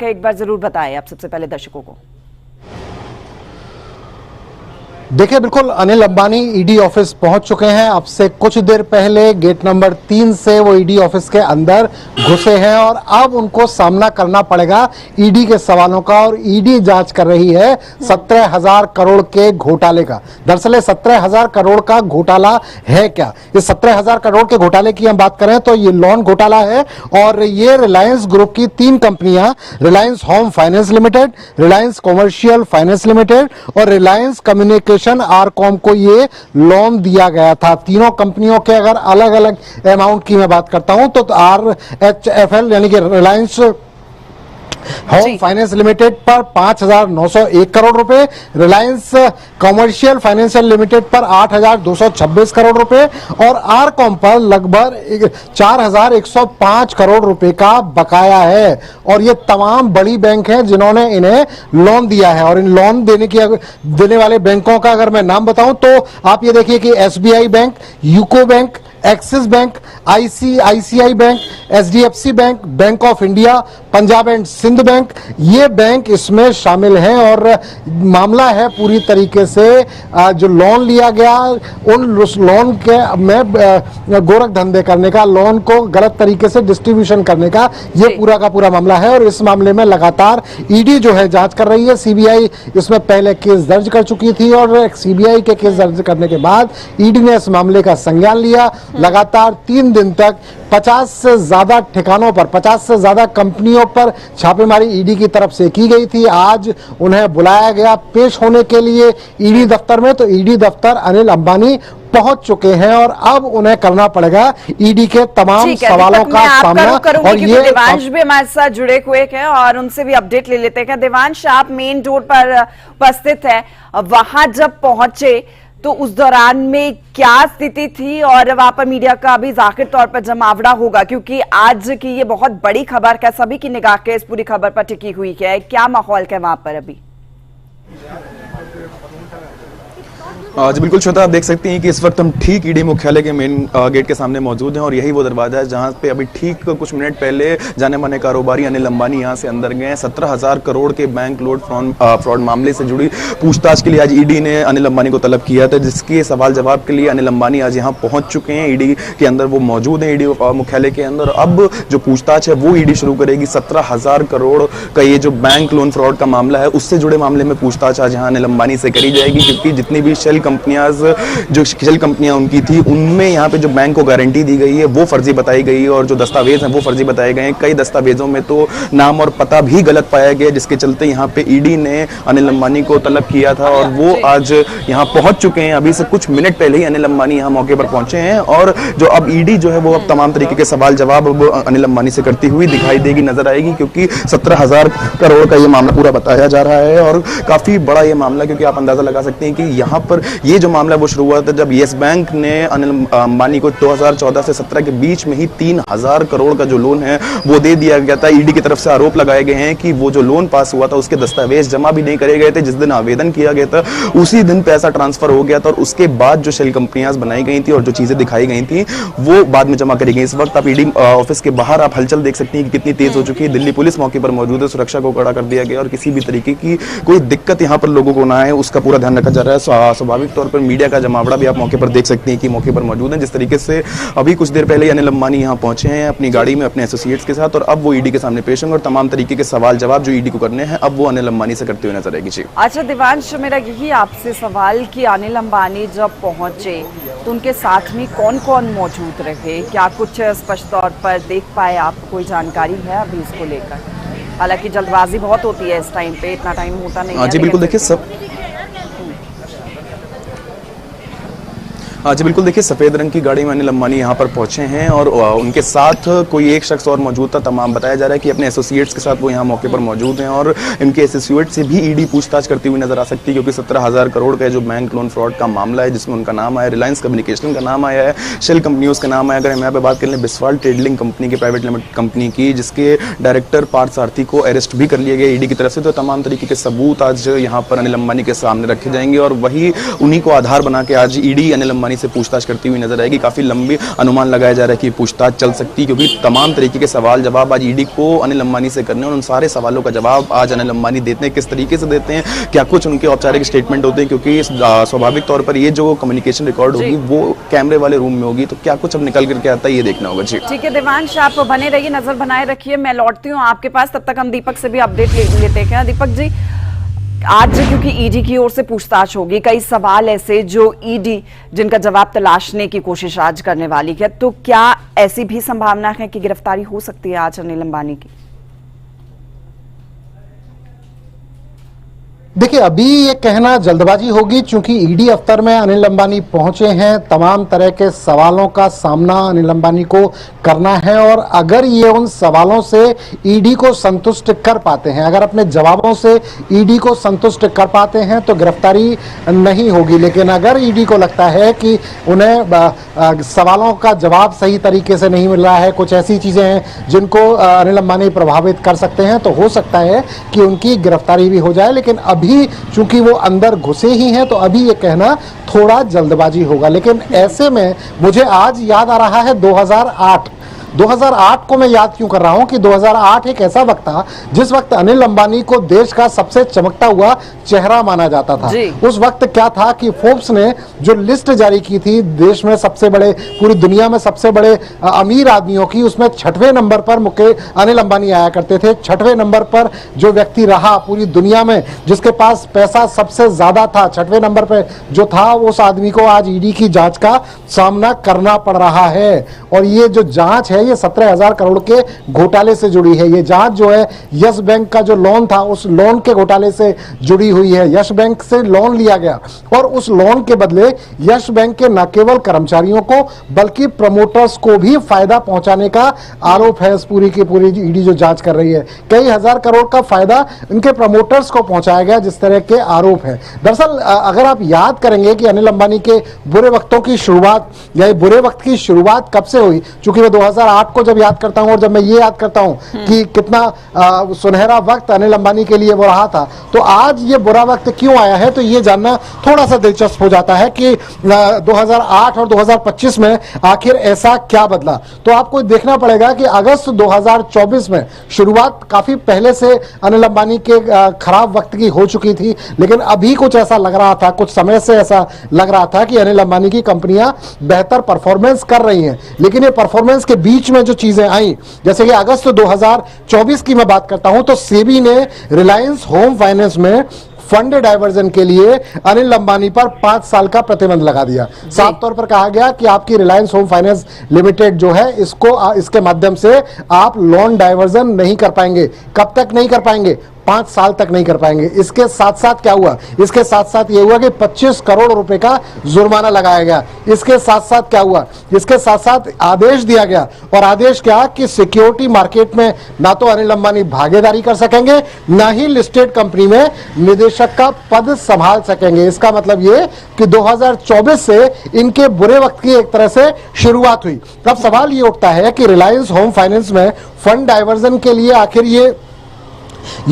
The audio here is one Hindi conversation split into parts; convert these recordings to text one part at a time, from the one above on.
है, एक बार जरूर बताएं आप सबसे पहले दर्शकों को। देखिए, बिल्कुल अनिल अंबानी ईडी ऑफिस पहुंच चुके हैं। अब से कुछ देर पहले गेट नंबर 3 से वो ईडी ऑफिस के अंदर घुसे हैं और अब उनको सामना करना पड़ेगा ईडी के सवालों का। और ईडी जांच कर रही है 17,000 करोड़ के घोटाले का। दरअसल 17,000 करोड़ का घोटाला है क्या? ये 17,000 करोड़ के घोटाले की हम बात करें तो ये लोन घोटाला है और ये रिलायंस ग्रुप की 3 कंपनियां, Reliance home finance limited, Reliance commercial finance limited और रिलायंस कम्युनिकेशन आरकॉम को ये लोन दिया गया था। तीनों कंपनियों के अगर अलग अलग अमाउंट की मैं बात करता हूं तो RHFL यानी कि रिलायंस होम फाइनेंस लिमिटेड पर 5,901 करोड़ रुपए, रिलायंस कॉमर्शियल फाइनेंशियल लिमिटेड पर 8,226 करोड़ रुपए और आरकॉम पर लगभग 4,105 करोड़ रुपए का बकाया है। और ये तमाम बड़ी बैंक हैं जिन्होंने इन्हें लोन दिया है। और इन लोन देने वाले बैंकों का अगर मैं नाम बताऊं तो आप ये देखिए कि SBI bank, UCO bank, Axis bank, ICICI bank, HDFC bank, bank of India, Punjab and Sindh bank, ये बैंक इसमें शामिल हैं। और मामला है पूरी तरीके से जो लोन लिया गया उन लोन के में गोरख धंधे करने का, लोन को गलत तरीके से डिस्ट्रीब्यूशन करने का ये पूरा का पूरा मामला है। और इस मामले में लगातार ईडी जो है जांच कर रही है। CBI इसमें पहले केस दर्ज कर चुकी थी और CBI के केस दर्ज करने के बाद ईडी ने इस मामले का संज्ञान लिया। लगातार 3 दिन तक 50 से ज्यादा ठिकानों पर, 50 से ज्यादा कंपनियों पर छापेमारी ईडी की तरफ से की गई थी। आज उन्हें बुलाया गया पेश होने के लिए ईडी दफ्तर में। तो ईडी दफ्तर अनिल अंबानी पहुंच चुके हैं और अब उन्हें करना पड़ेगा ईडी के तमाम सवालों का सामना। और ये देवांश भी हमारे साथ जुड़े हुए हैं और उनसे भी अपडेट ले लेते हैं। देवांश, आप मेन डोर पर उपस्थित है, वहां जब पहुंचे तो उस दौरान में क्या स्थिति थी और वहां पर मीडिया का भी जाहिर तौर पर जमावड़ा होगा, क्योंकि आज की ये बहुत बड़ी खबर का सभी की निगाह के इस पूरी खबर पर टिकी हुई है। क्या माहौल है वहां पर अभी? जी बिल्कुल श्वेता, आप देख सकते हैं कि इस वक्त हम ठीक ईडी मुख्यालय के मेन गेट के सामने मौजूद हैं और यही वो दरवाजा है जहां पे अभी ठीक कुछ मिनट पहले जाने माने कारोबारी अनिल अंबानी यहां से अंदर गए हैं। 17,000 करोड़ के बैंक लोड फ्रॉड मामले से जुड़ी पूछताछ के लिए आज ईडी ने अनिल अंबानी को तलब किया था, जिसके सवाल जवाब के लिए अनिल अंबानी आज यहाँ पहुंच चुके हैं। ईडी के अंदर वो मौजूद है, ईडी मुख्यालय के अंदर। अब जो पूछताछ है वो ईडी शुरू करेगी। 17,000 करोड़ का ये जो बैंक लोन फ्रॉड का मामला है उससे जुड़े मामले में पूछताछ आज यहाँ अनिल अंबानी से करी जाएगी, क्योंकि जितनी भी शेल कंपनियां उनकी थी उनमें यहाँ पे जो बैंक को गारंटी दी गई है वो फर्जी बताई गई है और जो दस्तावेज हैं वो फर्जी बताए गए हैं। कई दस्तावेजों में तो नाम और पता भी गलत पाया गया, जिसके चलते यहाँ पे ईडी ने अनिल अंबानी को तलब किया था और वो आज यहाँ पहुंच चुके हैं। अभी से कुछ मिनट पहले ही अनिल अंबानी यहाँ मौके पर पहुंचे हैं और जो अब ईडी जो है वो अब तमाम तरीके के सवाल जवाब अनिल अंबानी से करती हुई दिखाई देगी, नजर आएगी, क्योंकि 17,000 करोड़ का ये मामला पूरा बताया जा रहा है और काफी बड़ा ये मामला, क्योंकि आप अंदाजा लगा सकते हैं कि यहाँ पर ये जो मामला वो शुरू हुआ था जब येस बैंक ने अनिल अंबानी को 2014 से 17 के बीच में ही 3,000 करोड़ का जो लोन है वो दे दिया गया था। ईडी की तरफ से आरोप लगाए गए हैं कि वो जो लोन पास हुआ था उसके दस्तावेज जमा भी नहीं करे गए थे। जिस दिन आवेदन किया गया था उसी दिन पैसा ट्रांसफर हो गया था और उसके बाद जो शेल कंपनियां बनाई गई थी और जो चीजें दिखाई गई थी वो बाद में जमा करी गई। इस वक्त आप ईडी ऑफिस के बाहर आप हलचल देख सकती हैं कि कितनी तेज हो चुकी है। दिल्ली पुलिस मौके पर मौजूद है, सुरक्षा को कड़ा कर दिया गया और किसी भी तरीके की कोई दिक्कत यहाँ पर लोगों को ना आए उसका पूरा ध्यान रखा जा रहा है। स्वाभाविक तौर पर मीडिया का जमावड़ा भी आप मौके पर देख सकते हैं कि मौके पर मौजूद हैं। जिस तरीके से अभी कुछ देर पहले अनिल अंबानी यहाँ पहुंचे हैं अपनी गाड़ी में अपने एसोसिएट्स के साथ और अब वो ईडी के सामने पेश होंगे और तमाम तरीके के सवाल जवाब जो ईडी को करने हैं अब वो अनिल अंबानी से करते हुए नजर आएगी। जी अच्छा देवांश, मेरा यही आपसे सवाल कि अनिल अंबानी जब पहुंचे तो उनके साथ में कौन कौन मौजूद रहे, क्या कुछ स्पष्ट तौर पर देख पाए आप? कोई जानकारी है अभी इसको लेकर? हालांकि जल्दबाजी बहुत होती है इस टाइम पे, इतना टाइम होता नहीं है। जी बिल्कुल, देखिए जी बिल्कुल, देखिए सफेद रंग की गाड़ी में अनिल अंबानी यहाँ पर पहुंचे हैं और उनके साथ कोई एक शख्स और मौजूद था। तमाम बताया जा रहा है कि अपने एसोसिएट्स के साथ वो यहाँ मौके पर मौजूद हैं और इनके एसोसिएट से भी ईडी पूछताछ करती हुई नजर आ सकती है, क्योंकि 17,000 करोड़ का जो बैंक लोन फ्रॉड का मामला है जिसमें उनका नाम आया, रिलायंस कम्युनिकेशन का नाम आया है, शेल कंपनियों का नाम आया। अगर हम यहाँ पे बात कर लें बिस्वाल ट्रेडलिंग कंपनी की, प्राइवेट लिमिटेड कंपनी की, जिसके डायरेक्टर पार्थ सारथी को अरेस्ट भी कर लिया गया ईडी की तरफ से। तो तमाम तरीके के सबूत आज यहाँ पर अनिल अंबानी के सामने रखे जाएंगे और वही उन्हीं को आधार बना के आज ईडी अनिल अंबानी अंबानी से पूछताछ करती हुई नजर आएगी। काफी लंबी अनुमान लगाया जा रहा है कि पूछताछ चल सकती है, क्योंकि तमाम तरीके के सवाल जवाब आज ईडी को अनिल अंबानी से करने और उन सारे सवालों का जवाब आज अनिल अंबानी देते हैं। किस तरीके से देते हैं, क्या कुछ उनके औपचारिक स्टेटमेंट होते हैं, क्योंकि स्वाभाविक तौर पर ये जो कम्युनिकेशन रिकॉर्ड होगी वो कैमरे वाले रूम में होगी, तो क्या कुछ अब निकल करके आता है ये देखना होगा। जी ठीक है देवांश, आप बने रहिए, नजर बनाए रखिए, मैं लौटती हूँ आपके पास, तब तक हम दीपक से भी अपडेट लेते हैं। दीपक जी, आज क्योंकि ईडी की ओर से पूछताछ होगी, कई सवाल ऐसे जो ईडी जिनका जवाब तलाशने की कोशिश आज करने वाली है, तो क्या ऐसी भी संभावना है कि गिरफ्तारी हो सकती है आज अनिल अंबानी की? देखिए, अभी ये कहना जल्दबाजी होगी, क्योंकि ईडी दफ्तर में अनिल अंबानी पहुंचे हैं, तमाम तरह के सवालों का सामना अनिल अंबानी को करना है, और अगर ये उन सवालों से ईडी को संतुष्ट कर पाते हैं, अगर अपने जवाबों से ईडी को संतुष्ट कर पाते हैं तो गिरफ्तारी नहीं होगी। लेकिन अगर ईडी को लगता है कि उन्हें सवालों का जवाब सही तरीके से नहीं मिल रहा है, कुछ ऐसी चीजें हैं जिनको अनिल अंबानी प्रभावित कर सकते हैं, तो हो सकता है कि उनकी गिरफ्तारी भी हो जाए। लेकिन अभी चूंकि वो अंदर घुसे ही हैं, तो अभी ये कहना थोड़ा जल्दबाजी होगा। लेकिन ऐसे में मुझे आज याद आ रहा है 2008 को मैं याद क्यों कर रहा हूं कि 2008 एक ऐसा वक्त था जिस वक्त अनिल अंबानी को देश का सबसे चमकता हुआ चेहरा माना जाता था। उस वक्त क्या था कि फोर्ब्स ने जो लिस्ट जारी की थी देश में सबसे बड़े, पूरी दुनिया में सबसे बड़े अमीर आदमियों की, उसमें 6वें नंबर पर अनिल अंबानी आया करते थे। 6वें नंबर पर जो व्यक्ति रहा पूरी दुनिया में जिसके पास पैसा सबसे ज्यादा था, 6वें नंबर पर जो था, उस आदमी को आज ईडी की जांच का सामना करना पड़ रहा है। और ये जो जांच है ये 17,000 करोड़ के घोटाले से जुड़ी है। ये जांच जो है यस बैंक का जो लोन था उस लोन के घोटाले से जुड़ी हुई है। यस बैंक से लोन लिया गया और उस लोन के बदले यस बैंक के न केवल कर्मचारियों को बल्कि प्रमोटर्स को भी फायदा पहुंचाने का आरोप है। इस पूरी की पूरी ईडी जो जांच कर रही है, कई हजार करोड़ का फायदा इनके प्रमोटर्स को पहुंचाया गया, जिस तरह के आरोप है। दरअसल अगर आप याद करेंगे कि अनिल अंबानी के बुरे वक्तों की शुरुआत या बुरे वक्त की शुरुआत कब से हुई, चूंकि मैं 2008 को जब याद करता हूं और जब मैं ये याद करता हूं कि कितना सुनहरा वक्त अनिल अंबानी के लिए वो रहा था, तो आज ये बुरा वक्त क्यों आया है, तो ये जानना थोड़ा सा दिलचस्प हो जाता है कि 2008 और 2025 में आखिर ऐसा क्या बदला। तो आपको देखना पड़ेगा कि अगस्त 2024 में शुरुआत काफी पहले से अनिल अंबानी के खराब वक्त की हो चुकी थी, लेकिन अभी कुछ ऐसा लग रहा था, कुछ समय से ऐसा लग रहा था कि अनिल अंबानी की कंपनियां बेहतर परफॉर्मेंस कर रही हैं। लेकिन ये परफॉर्मेंस के बीच में जो चीजें आई, जैसे कि अगस्त 2024 की मैं बात करता हूं, तो सेबी ने रिलायंस होम फाइनेंस में फंड डाइवर्जन के लिए अनिल अंबानी पर 5 साल का प्रतिबंध लगा दिया। साफ तौर पर कहा गया कि आपकी रिलायंस होम फाइनेंस लिमिटेड जो है इसके माध्यम से आप लोन डाइवर्जन नहीं कर पाएंगे। कब तक नहीं कर पाएंगे? 5 साल तक नहीं कर पाएंगे। इसके साथ साथ क्या हुआ? इसके साथ साथ ये हुआ कि 25 करोड़ रुपए का जुर्माना लगाया गया। इसके साथ साथ क्या हुआ? इसके साथ साथ आदेश दिया गया, और आदेश क्या कि सिक्योरिटी मार्केट में ना तो अनिल अंबानी भागीदारी कर सकेंगे, ना ही लिस्टेड कंपनी में निदेशक का पद संभाल सकेंगे। इसका मतलब ये कि 2024 से इनके बुरे वक्त की एक तरह से शुरुआत हुई। तब सवाल ये उठता है कि रिलायंस होम फाइनेंस में फंड डाइवर्जन के लिए आखिर ये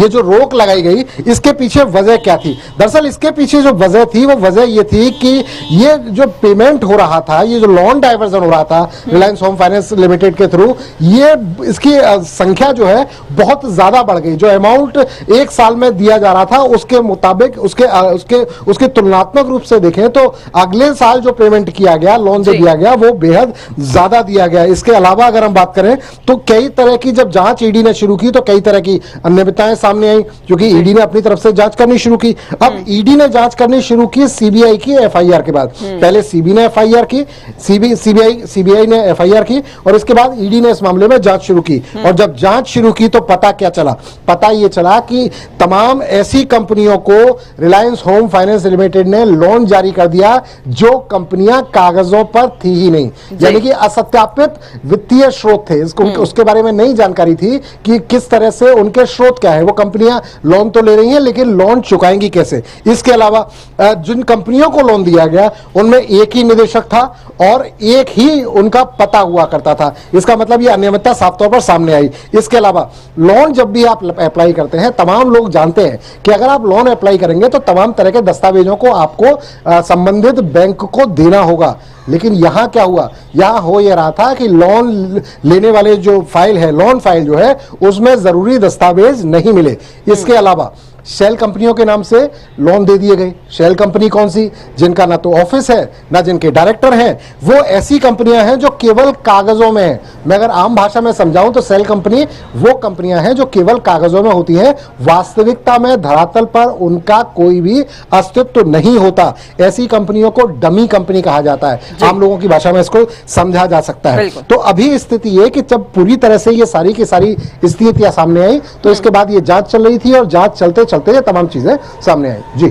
जो रोक लगाई गई, इसके पीछे वजह क्या थी? दरअसल इसके पीछे जो वजह थी वो वजह ये थी कि ये जो पेमेंट हो रहा था, ये जो लोन डाइवर्जन हो रहा था रिलायंस होम फाइनेंस लिमिटेड के थ्रू, ये इसकी संख्या जो है बहुत ज्यादा बढ़ गई। जो अमाउंट एक साल में दिया जा रहा था उसके मुताबिक उसके तुलनात्मक रूप से देखें तो अगले साल जो पेमेंट किया गया, लोन जो दिया गया, वो बेहद ज्यादा दिया गया। इसके अलावा अगर हम बात करें तो कई तरह की जब जांच ईडी ने शुरू की तो कई तरह की अन्य सामने आई, क्योंकि ईडी ने अपनी तरफ से जांच करनी शुरू की। अब ईडी ने जांच करनी शुरू की सीबीआई की एफआईआर के बाद। पहले सीबी ने एफआईआर की, सीबीआई ने एफआईआर की, और इसके बाद ईडी ने इस मामले में जांच शुरू की। और जब जांच शुरू की तो पता क्या चला? पता ये चला कि तमाम ऐसी कंपनियों को रिलायंस होम फाइनेंस लिमिटेड ने लोन जारी कर दिया जो कंपनियां कागजों पर थी ही नहीं, यानी कि असत्यापित वित्तीय स्रोत थे। उसके बारे में नई जानकारी थी कि किस तरह से उनके स्रोत क्या क्या है, वो कंपनियां लोन तो ले रही हैं लेकिन लोन चुकाएंगी कैसे। इसके अलावा जिन कंपनियों को लोन दिया गया उनमें एक ही निदेशक था और एक ही उनका पता हुआ करता था। इसका मतलब ये अनियमितता साफ तौर पर सामने आई। इसके अलावा लोन जब भी आप अप्लाई करते हैं, तमाम लोग जानते हैं कि अगर आप लोन अप्लाई करेंगे तो तमाम तरह के दस्तावेजों को आपको संबंधित बैंक को देना होगा। लेकिन यहां क्या हुआ, यहां हो यह रहा था कि लोन लेने वाले जो फाइल है, लोन फाइल जो है, उसमें जरूरी दस्तावेज नहीं मिले। इसके अलावा शेल कंपनियों के नाम से लोन दे दिए गए। शेल कंपनी कौन सी? जिनका ना तो ऑफिस है ना जिनके डायरेक्टर हैं, वो ऐसी कंपनियां हैं जो केवल कागजों में है। मैं अगर आम भाषा में समझाऊं तो शेल कंपनी वो कंपनियां हैं जो केवल कागजों में होती हैं, वास्तविकता में धरातल पर उनका कोई भी अस्तित्व नहीं होता। ऐसी कंपनियों को डमी कंपनी कहा जाता है। आम लोगों की भाषा में इसको समझा जा सकता है। तो अभी स्थिति ये कि जब पूरी तरह से ये सारी की सारी स्थितियां सामने आई तो इसके बाद ये जांच चल रही थी और जांच चलते चलते ये तमाम चीजें सामने आई। जी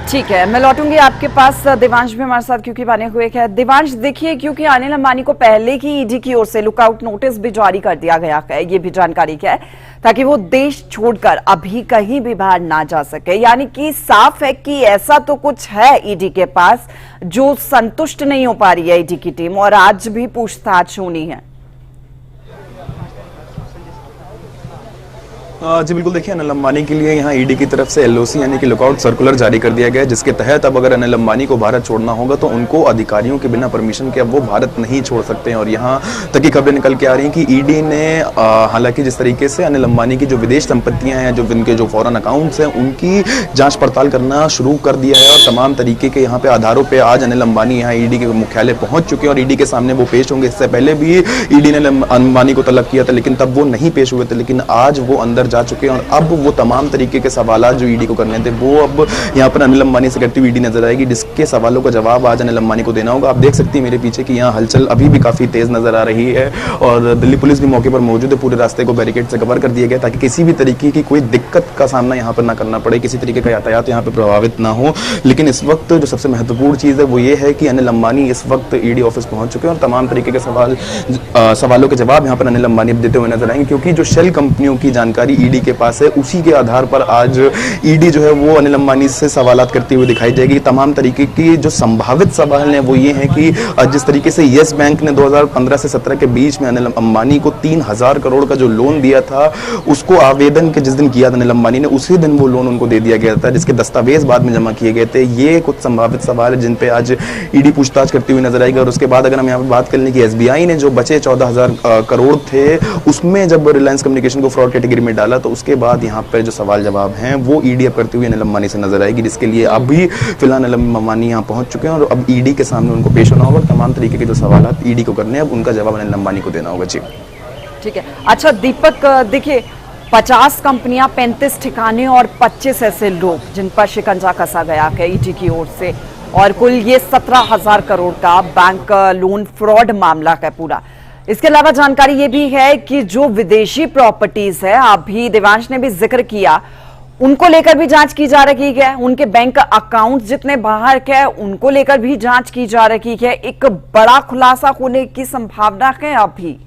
ठीक है, मैं लौटूंगी आपके पास। देवांश भी हमारे साथ क्योंकि बने हुए हैं। देवांश, देखिए, क्योंकि अनिल अंबानी को पहले की ईडी की ओर से लुकआउट नोटिस भी जारी कर दिया गया है, ये भी जानकारी क्या है, ताकि वो देश छोड़कर अभी कहीं भी बाहर ना जा सके। यानी कि साफ है कि ऐसा तो कुछ है ईडी के पास जो संतुष्ट नहीं हो पा रही है ईडी की टीम, और आज भी पूछताछ होनी है। जी बिल्कुल, देखिए, अनिल अंबानी के लिए यहाँ ईडी की तरफ से एलओसी यानी कि लुकआउट सर्कुलर जारी कर दिया गया है, जिसके तहत अब अगर अनिल अंबानी को भारत छोड़ना होगा तो उनको अधिकारियों के बिना परमिशन के अब वो भारत नहीं छोड़ सकते हैं। और यहाँ तक की खबरें निकल के आ रही हैं कि ईडी ने हालांकि जिस तरीके से अनिल अंबानी की जो विदेश संपत्तियां हैं, जो इनके जो फॉरेन अकाउंट्स हैं, उनकी जांच पड़ताल करना शुरू कर दिया है। और तमाम तरीके के यहाँ पे आधारों पर आज अनिल अंबानी यहाँ ईडी के मुख्यालय पहुंच चुके हैं और ईडी के सामने वो पेश होंगे। इससे पहले भी ईडी ने अंबानी को तलब किया था लेकिन तब वो नहीं पेश हुए थे, लेकिन आज वो अंदर जा चुके हैं और अब वो तमाम तरीके के सवाल जो ईडी को करने थे वो अब यहाँ पर अनिल अंबानी से करती हुई ईडी नजर आएगी, जिसके सवालों का जवाब आज अनिल अंबानी को देना होगा। आप देख सकते हैं मेरे पीछे कि यहाँ हलचल अभी भी काफी तेज नजर आ रही है और दिल्ली पुलिस भी मौके पर मौजूद है। पूरे रास्ते को बैरिकेड से कवर कर दिया गया ताकि किसी भी तरीके की कोई दिक्कत का सामना यहाँ पर ना करना पड़े, किसी तरीके का यातायात यहाँ पर प्रभावित ना हो। लेकिन इस वक्त जो सबसे महत्वपूर्ण चीज है वो ये है कि अनिल अंबानी इस वक्त ईडी ऑफिस पहुंच चुके हैं और तमाम तरीके के सवालों के जवाब यहाँ पर अनिल अंबानी देते हुए नजर आएंगे, क्योंकि जो शेल कंपनियों की जानकारी ईडी के पास है उसी के आधार पर आज ईडी जो है वो अनिल अंबानी से सवालात करती हुई दिखाई जाएगी। तमाम तरीके की जो संभावित सवाल हैं वो ये हैं कि जिस तरीके से येस बैंक ने 2015 से 17 के बीच में अनिल अंबानी को 3000 करोड़ का जो लोन दिया था, उसको आवेदन के जिस दिन किया था अनिल अंबानी ने, उसी दिन वो लोन उनको दे दिया गया था, जिसके दस्तावेज बाद में जमा किए गए थे। ये कुछ संभावित सवाल है जिन पे आज ईडी पूछताछ करती हुई नजर आएगी। और उसके बाद अगर हम यहाँ पर बात कर लें कि एसबीआई ने जो बचे 14000 करोड़ थे उसमें जब रिलायंस कम्युनिकेशन को फ्रॉड कैटेगरी में डाला तो उसके बाद यहाँ पर जो सवाल जवाब हैं वो ईडी अब करती हुई अनिल अंबानी से नजर आएगी, जिसके लिए अभी फिलहाल अनिल अंबानी यहाँ पहुंच चुके हैं और अब ईडी के सामने उनको पेश होना होगा। तमाम तरीके के जो सवाल ईडी को करने हैं अब उनका जवाब अनिल अंबानी को देना होगा। जी ठीक है। अच्छा दीपक, देखिए, 50 कंपनियां, 35 ठिकाने और 25 ऐसे लोग जिन पर शिकंजा कसा गया है ईडी की ओर से, और कुल ये 17,000 करोड़ का बैंक लोन फ्रॉड मामला है पूरा। इसके अलावा जानकारी ये भी है कि जो विदेशी प्रॉपर्टीज है, अभी देवांश ने भी जिक्र किया, उनको लेकर भी जांच की जा रही है। उनके बैंक अकाउंट जितने बाहर के उनको लेकर भी जांच की जा रही है। एक बड़ा खुलासा होने की संभावना है अभी।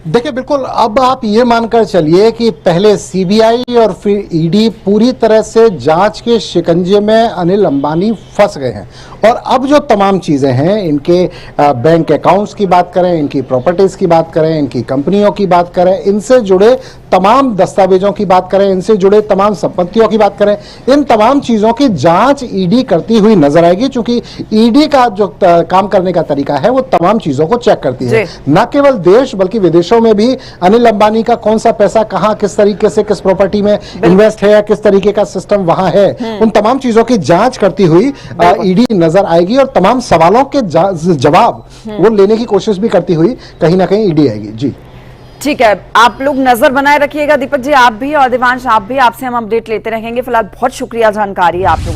देखिए, बिल्कुल, अब आप ये मानकर चलिए कि पहले सीबीआई और फिर ईडी पूरी तरह से जांच के शिकंजे में अनिल अंबानी फंस गए हैं। और अब जो तमाम चीजें हैं, इनके बैंक अकाउंट्स की बात करें, इनकी प्रॉपर्टीज की बात करें, इनकी कंपनियों की बात करें, इनसे जुड़े तमाम दस्तावेजों की बात करें, इनसे जुड़े तमाम संपत्तियों की बात करें, इन तमाम चीजों की जांच ईडी करती हुई नजर आएगी। चूंकि ईडी का जो काम करने का तरीका है वो तमाम चीजों को चेक करती है, न केवल देश बल्कि विदेशों में भी अनिल अंबानी का कौन सा पैसा कहां, किस तरीके से, किस प्रॉपर्टी में इन्वेस्ट है, किस तरीके का सिस्टम वहां है, उन तमाम चीजों की जांच करती हुई ईडी नजर आएगी और तमाम सवालों के जवाब वो लेने की कोशिश भी करती हुई कहीं ना कहीं ईडी आएगी। जी ठीक है, आप लोग नजर बनाए रखिएगा। दीपक जी आप भी और देवांश आप भी, आपसे हम अपडेट लेते रहेंगे। फिलहाल बहुत शुक्रिया जानकारी आप लोगों